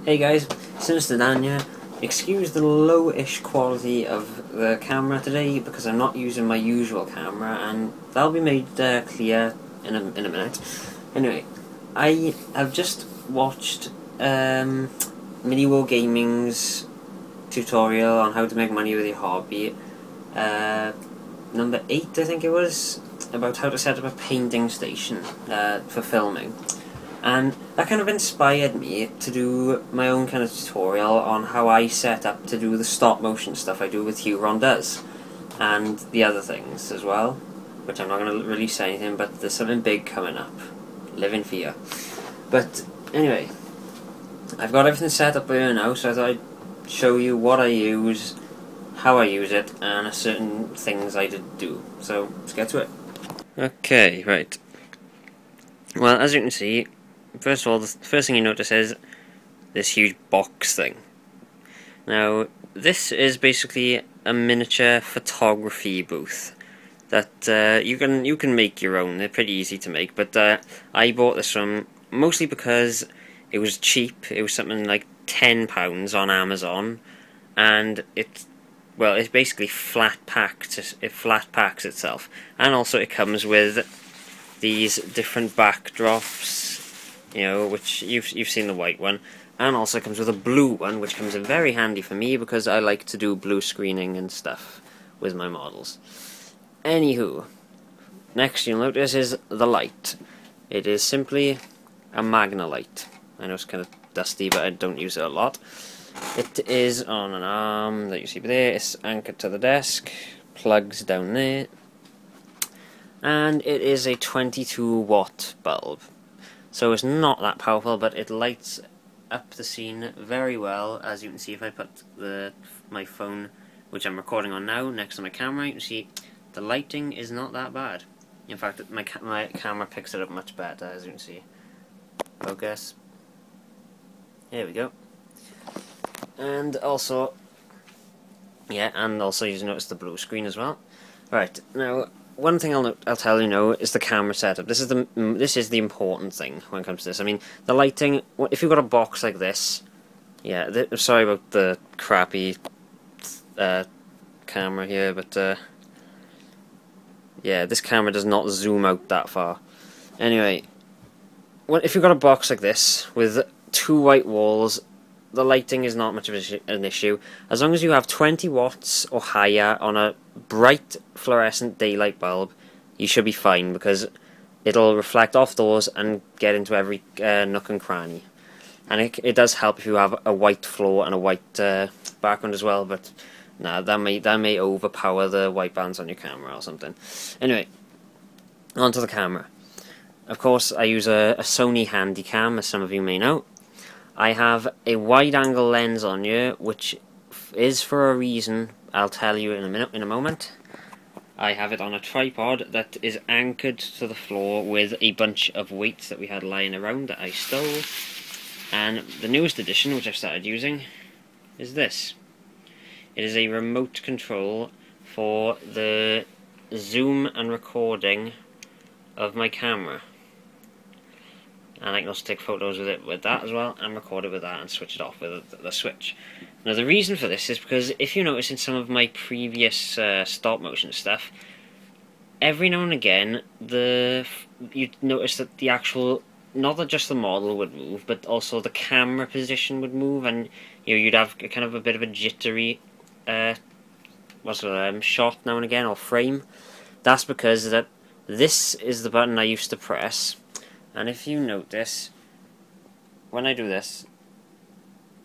Hey guys, SynisterDan here. Excuse the low-ish quality of the camera today because I'm not using my usual camera, and that'll be made clear in a minute. Anyway, I have just watched Mini War Gaming's tutorial on how to make money with your hobby, number 8 I think it was, about how to set up a painting station for filming. And that kind of inspired me to do my own kind of tutorial on how I set up to do the stop motion stuff I do with Huron does. And the other things as well, which I'm not going to release anything, but there's something big coming up. Live in fear. But anyway, I've got everything set up here now, so I thought I'd show you what I use, how I use it, and certain things I did do. So let's get to it. Okay, right. Well, as you can see, first of all, the first thing you notice is this huge box thing. Now, this is basically a miniature photography booth that you can make your own. They're pretty easy to make, but I bought this from mostly because it was cheap. It was something like £10 on Amazon, and it basically flat packs itself, and also it comes with these different backdrops, you know, which you've seen the white one, and also comes with a blue one, which comes in very handy for me because I like to do blue screening and stuff with my models. Anywho, next you'll notice is the light. It is simply a Magna light. I know it's kind of dusty, but I don't use it a lot. It is on an arm that you see there. It's anchored to the desk, plugs down there, and it is a 22-watt bulb. So it's not that powerful, but it lights up the scene very well. As you can see, if I put my phone, which I'm recording on now, next to my camera, you can see the lighting is not that bad. In fact, my camera picks it up much better, as you can see. Focus. There we go. And also, yeah, and also you notice the blue screen as well. Right, now, one thing I'll tell you now is the camera setup. This is the important thing when it comes to this. I mean, the lighting. If you've got a box like this, yeah. Sorry about the crappy camera here, but yeah, this camera does not zoom out that far. Anyway, if you've got a box like this with 2 white walls, the lighting is not much of an issue. As long as you have 20 watts or higher on a bright fluorescent daylight bulb, you should be fine, because it'll reflect off those and get into every nook and cranny. And it does help if you have a white floor and a white background as well, but nah, that may overpower the white bands on your camera or something. Anyway, onto the camera. Of course, I use a Sony Handycam, as some of you may know. I have a wide-angle lens on here, which is for a reason. I'll tell you in a moment. I have it on a tripod that is anchored to the floor with a bunch of weights that we had lying around that I stole. And the newest edition, which I've started using, is this. It is a remote control for the zoom and recording of my camera. And I can also take photos with that as well, and record it with that, and switch it off with the switch. Now, the reason for this is because if you notice in some of my previous stop motion stuff, every now and again you'd notice that the actual, not that just the model would move, but also the camera position would move, and you'd have kind of a bit of a jittery shot now and again, or frame. That's because this is the button I used to press. And if you notice, when I do this,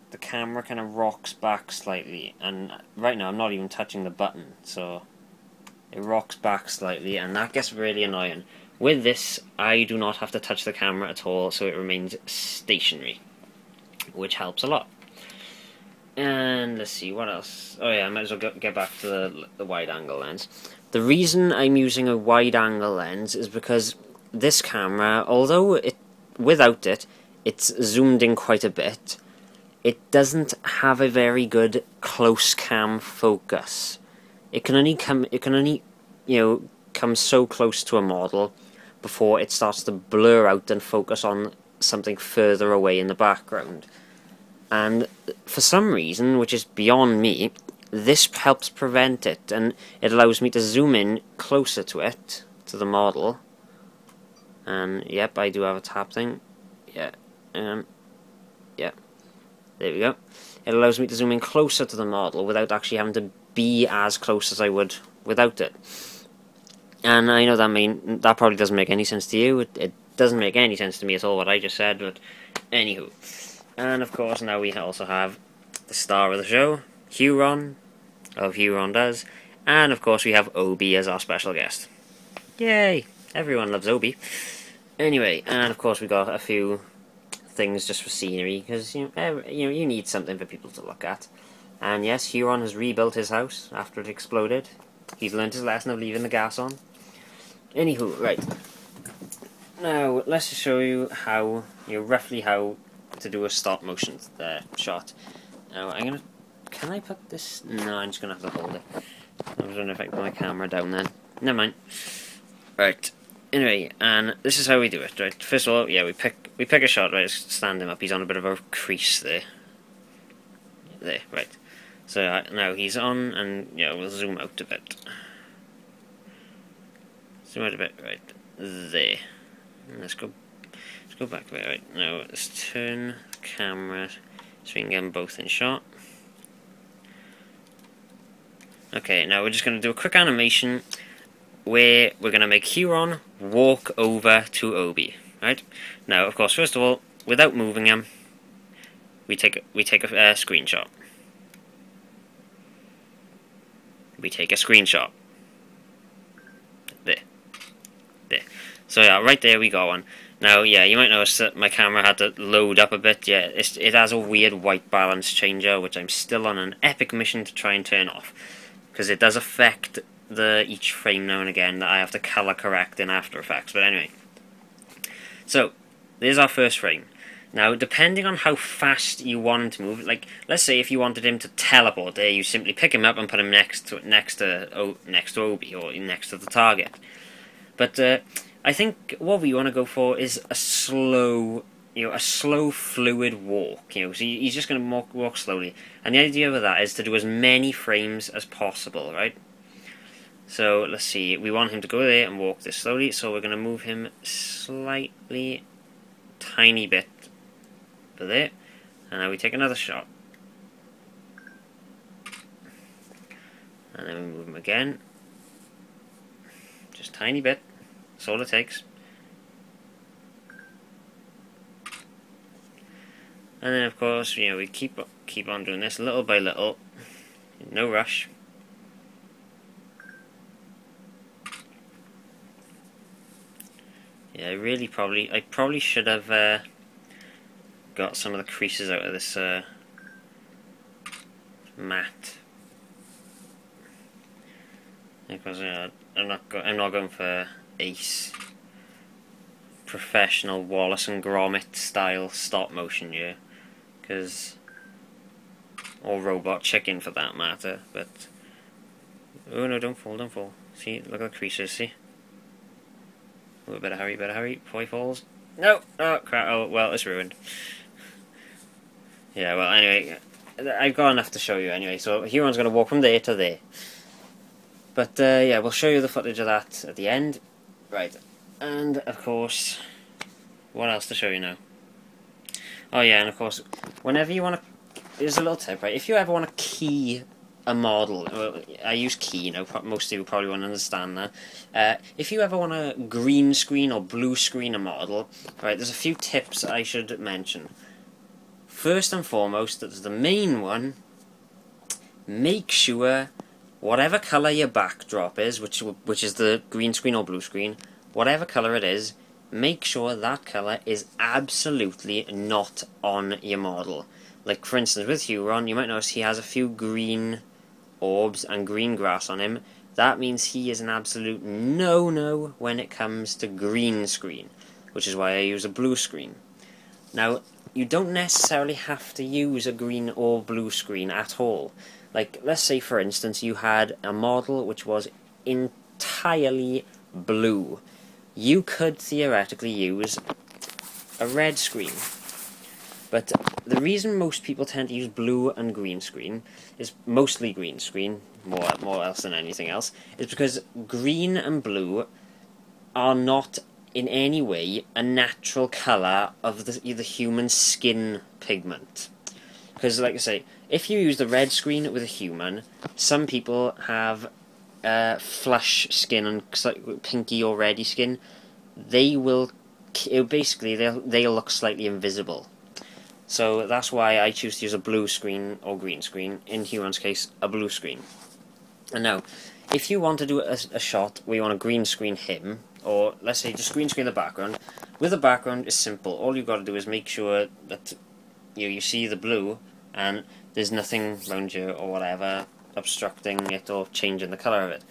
the camera kind of rocks back slightly, and right now I'm not even touching the button, so it rocks back slightly, and that gets really annoying. With this, I do not have to touch the camera at all, so it remains stationary, which helps a lot. And let's see, what else? Oh yeah, I might as well get back to the wide-angle lens. The reason I'm using a wide-angle lens is because this camera, although without it, it's zoomed in quite a bit, it doesn't have a very good close cam focus. It can only come so close to a model before it starts to blur out and focus on something further away in the background. and for some reason, which is beyond me, this helps prevent it, and it allows me to zoom in closer to it, to the model. And yep, I do have a tap thing. Yeah, yeah, there we go. It allows me to zoom in closer to the model without actually having to be as close as I would without it. And I know that probably doesn't make any sense to you. It doesn't make any sense to me at all what I just said, but anywho. And of course now we also have the star of the show, Huron, of Huron Does, and of course we have Obi as our special guest. Yay! Everyone loves Obi. Anyway, and of course we got a few things just for scenery, because you need something for people to look at. And yes, Huron has rebuilt his house after it exploded. He's learned his lesson of leaving the gas on. Anywho, right. Now let's just show you how, roughly how to do a stop motion shot. Now can I put this? No, I'm just gonna have to hold it. I was wondering if I can put my camera down then. Never mind. Right. Anyway, and this is how we do it. Right. First of all, yeah, we pick a shot. Right. Stand him up. He's on a bit of a crease there. There. Right. So now he's on, and we'll zoom out a bit. Zoom out a bit. Right. There. And let's go back a bit. Right. Now let's turn the camera so we can get them both in shot. Okay, now we're just going to do a quick animation where we're going to make Huron walk over to Obi. Right? Now, of course, first of all, without moving him, we take a screenshot. We take a screenshot. There. So yeah, right there we got one. Now, yeah, you might notice that my camera had to load up a bit. Yeah, it has a weird white balance changer, which I'm still on an epic mission to try and turn off, because it does affect each frame now and again that I have to color correct in After Effects. But anyway, so there's our first frame. Now, depending on how fast you want him to move, like let's say if you wanted him to teleport there, you simply pick him up and put him next to Obi, or next to the target. But I think what we want to go for is a slow, fluid walk. So he's just going to walk slowly, and the idea of that is to do as many frames as possible, right? So let's see, we want him to go there and walk this slowly, so we're going to move him slightly, tiny bit for there, and now we take another shot, and then we move him again, just tiny bit. That's all it takes. And then of course, we keep on doing this little by little, no rush. Yeah, I probably should have got some of the creases out of this matte, because I'm not going for Ace professional Wallace and Gromit style stop motion here, or Robot Chicken for that matter. But oh no, don't fall. See, look at the creases, see? Oh, better hurry before he falls. No! Oh crap, oh well, it's ruined. Yeah, well anyway, I've got enough to show you anyway, so Huron's going to walk from there to there. But yeah, we'll show you the footage of that at the end. Right, and of course, what else to show you now? Oh yeah, and of course, whenever you want to, here's a little tip, right? If you ever want to key a model, well, I use key, most of you probably won't understand that. If you ever want to green screen or blue screen a model, right, there's a few tips I should mention. First and foremost, that's the main one, make sure whatever colour your backdrop is, which is the green screen or blue screen, whatever colour it is, make sure that colour is absolutely not on your model. Like for instance with Huron, you might notice he has a few green orbs and green grass on him. That means he is an absolute no-no when it comes to green screen, which is why I use a blue screen. Now, you don't necessarily have to use a green or blue screen at all. Like, let's say for instance you had a model which was entirely blue. You could theoretically use a red screen. But the reason most people tend to use blue and green screen is mostly green screen, more else than anything else, is because green and blue are not in any way a natural colour of the human skin pigment. Because, like I say, if you use the red screen with a human, some people have flush skin and pinky or reddy skin. They'll look slightly invisible. So that's why I choose to use a blue screen or green screen. In Huron's case, a blue screen. And now, if you want to do a shot where you want to green screen him, or let's say just green screen the background, with the background it's simple. All you've got to do is make sure that you see the blue and there's nothing around you or whatever obstructing it or changing the colour of it.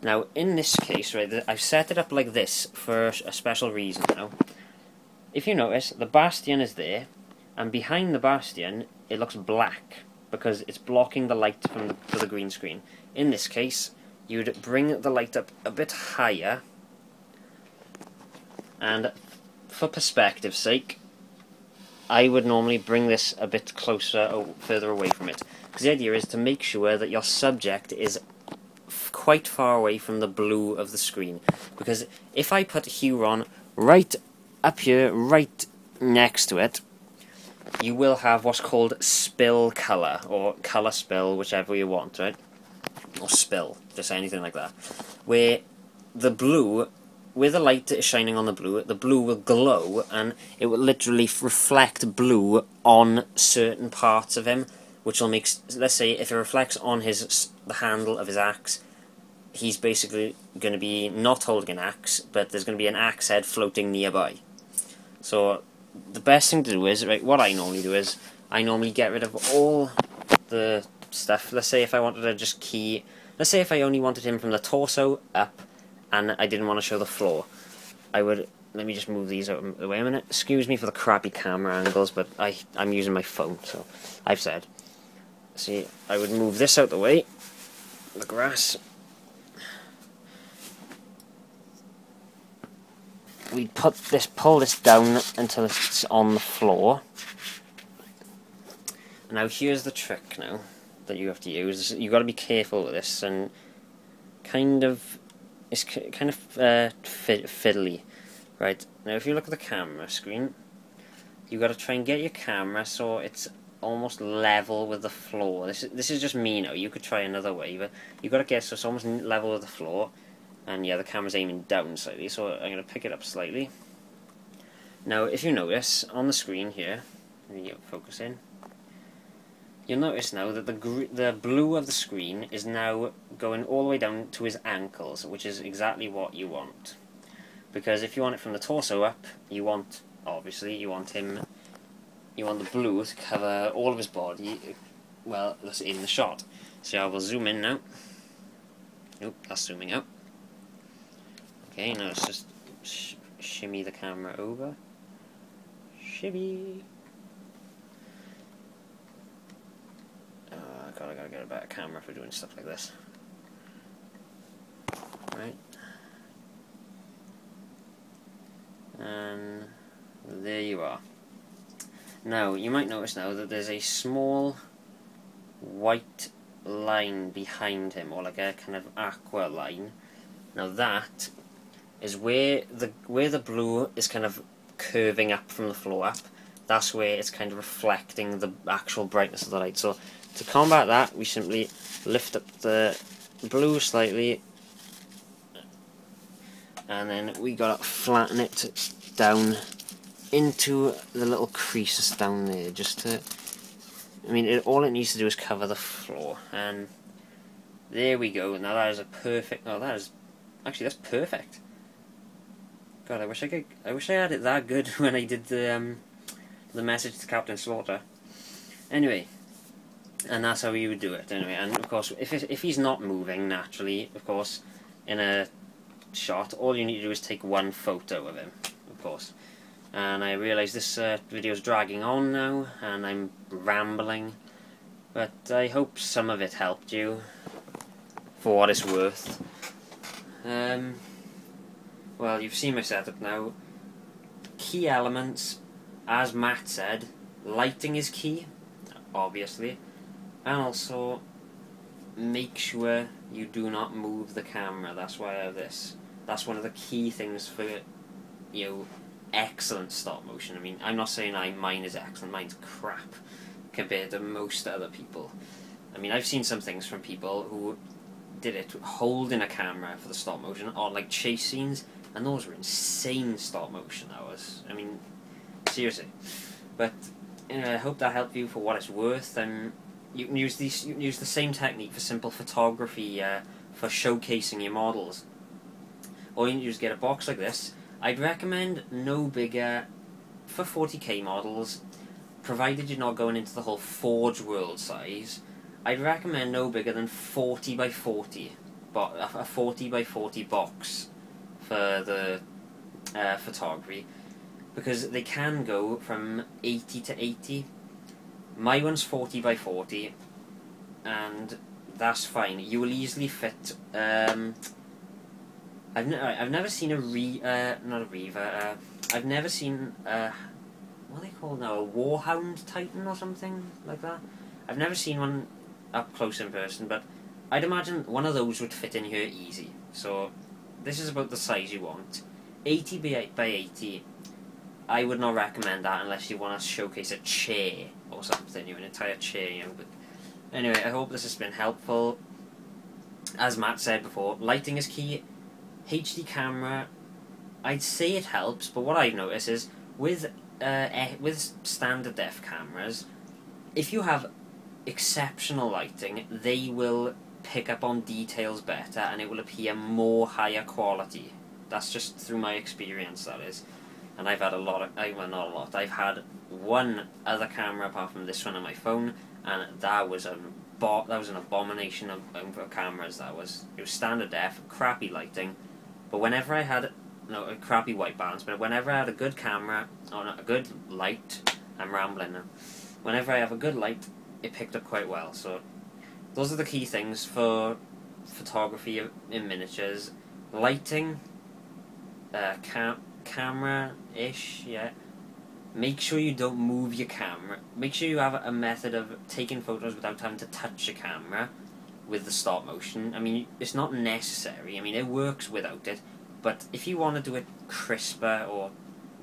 Now, in this case, right, I've set it up like this for a special reason now. If you notice, the bastion is there, and behind the bastion it looks black because it's blocking the light from the green screen. In this case, you'd bring the light up a bit higher, and for perspective's sake, I would normally bring this a bit closer or further away from it. Because the idea is to make sure that your subject is quite far away from the blue of the screen. Because if I put Huron right up here, right next to it, you will have what's called spill colour, or colour spill, whichever you want, right? Or spill, just anything like that. Where the blue, where the light is shining on the blue will glow, and it will literally reflect blue on certain parts of him, which will make, let's say, if it reflects on the handle of his axe, he's basically going to be not holding an axe, but there's going to be an axe head floating nearby. So the best thing to do is, right, what I normally do is, I normally get rid of all the stuff. Let's say if I wanted to just let's say if I only wanted him from the torso up, and I didn't want to show the floor, I would, let me just move these out of the way a minute. Excuse me for the crappy camera angles, but I'm using my phone, so I've said. See, I would move this out the way, the grass. We pull this down until it's on the floor. Now here's the trick now that you have to use. You've got to be careful with this, and it's kind of fiddly. Right, now if you look at the camera screen, you've got to try and get your camera so it's almost level with the floor. This is just me now. You could try another way, but you've got to get so it's almost level with the floor. And yeah, the camera's aiming down slightly, so I'm going to pick it up slightly. Now, if you notice, on the screen here, let me focus in, you'll notice now that the blue of the screen is now going all the way down to his ankles, which is exactly what you want. Because if you want it from the torso up, obviously, you want the blue to cover all of his body, well, that's in the shot. So I will zoom in now. Nope, that's zooming out. Okay, now let's just shimmy the camera over. Shimmy. I gotta get a better camera for doing stuff like this. Right. And there you are. Now, you might notice now that there's a small white line behind him, or like a kind of aqua line. Now that is where the blue is kind of curving up from the floor up. That's where it's kind of reflecting the actual brightness of the light. So to combat that, we simply lift up the blue slightly, and then we gotta flatten it down into the little creases down there, just to, I mean, all it needs to do is cover the floor, and there we go. Now that is a perfect, actually that's perfect. God, I wish I had it that good when I did the message to Captain Slaughter. Anyway, and that's how you would do it. Anyway, and of course, if he's not moving naturally, of course, in a shot, all you need to do is take one photo of him, of course. And I realise this video is dragging on now, and I'm rambling, but I hope some of it helped you, for what it's worth. Well, you've seen my setup now. Key elements, as Matt said, lighting is key, obviously, and also make sure you do not move the camera. That's why I have this. That's one of the key things for, excellent stop motion. I mean, I'm not saying mine is excellent, mine's crap compared to most other people. I mean, I've seen some things from people who did it holding a camera for the stop motion, or like chase scenes, and those were insane stop motion hours. I mean, seriously. But I hope that helped you for what it's worth. You can use these. You can use the same technique for simple photography, for showcasing your models. Or you can just get a box like this. I'd recommend no bigger for 40k models, provided you're not going into the whole Forge World size. I'd recommend no bigger than 40 by 40, but a 40 by 40 box for the photography, because they can go from 80 to 80. My one's 40 by 40, and that's fine. You will easily fit. I've never seen a I've never seen what are they called now, a Warhound Titan or something like that. I've never seen one up close in person, but I'd imagine one of those would fit in here easy. So this is about the size you want. 80 by 80. I would not recommend that unless you want to showcase a chair or something, an entire chair, But anyway, I hope this has been helpful. As Matt said before, lighting is key. HD camera, I'd say it helps, but what I've noticed is with standard def cameras, if you have exceptional lighting, they will pick up on details better, and it will appear more higher quality. That's just through my experience, that is. And I've had a lot of, well, not a lot, I've had one other camera apart from this one on my phone, and that was an abomination of cameras. It was standard def, crappy lighting, but whenever I had, a crappy white balance, but whenever I had a good camera, a good light, I'm rambling now, whenever I have a good light, it picked up quite well. So those are the key things for photography in miniatures. Lighting, camera-ish, yeah. Make sure you don't move your camera. Make sure you have a method of taking photos without having to touch your camera with the stop motion. I mean, it's not necessary. I mean, it works without it. But if you want to do it crisper, or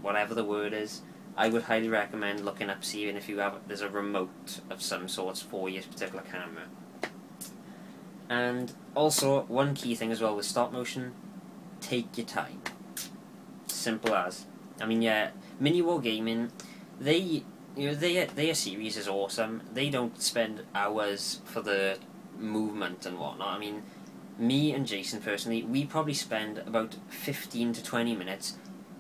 whatever the word is, I would highly recommend looking up, seeing if there's a remote of some sorts for your particular camera. And also, one key thing as well with stop motion, take your time. Simple as. I mean, yeah, Mini Wargaming, their series is awesome. They don't spend hours for the movement and whatnot. I mean, me and Jason personally, we probably spend about 15 to 20 minutes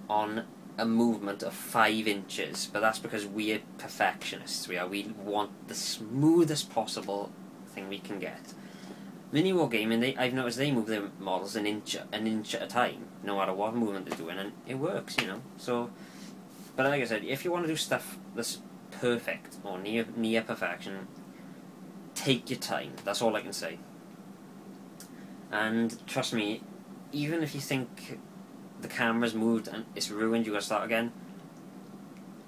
on a movement of 5 inches, but that's because we're perfectionists. We want the smoothest possible thing we can get. Mini Wargaming, I've noticed they move their models an inch at a time, no matter what movement they're doing, and it works, So, but like I said, if you want to do stuff that's perfect or near perfection, take your time. That's all I can say. And trust me, even if you think the camera's moved and it's ruined, you gotta start again,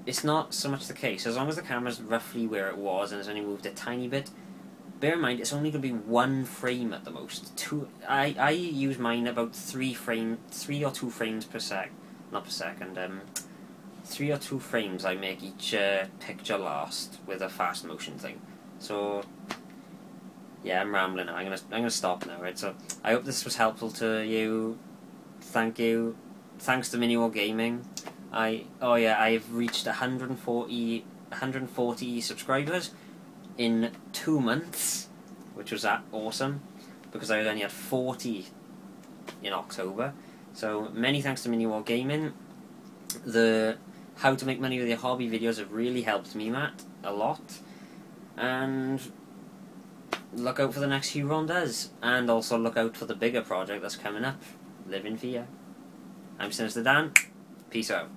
it's not so much the case. As long as the camera's roughly where it was and it's only moved a tiny bit, bear in mind it's only going to be 1 frame at the most. I use mine about 3 or 2 frames per sec, not per second. 3 or 2 frames I make each picture last with a fast motion thing. So yeah, I'm rambling now. I'm gonna stop now, right? So I hope this was helpful to you. Thank you. Thanks to Mini Wargaming. I've reached 140 subscribers in 2 months, which was awesome, because I only had 40 in October. So many thanks to Mini Wargaming. The how to make money with your hobby videos have really helped me, Matt, a lot. And look out for the next Huron does, and also look out for the bigger project that's coming up, Live in Fear. I'm SynisterDan. Peace out.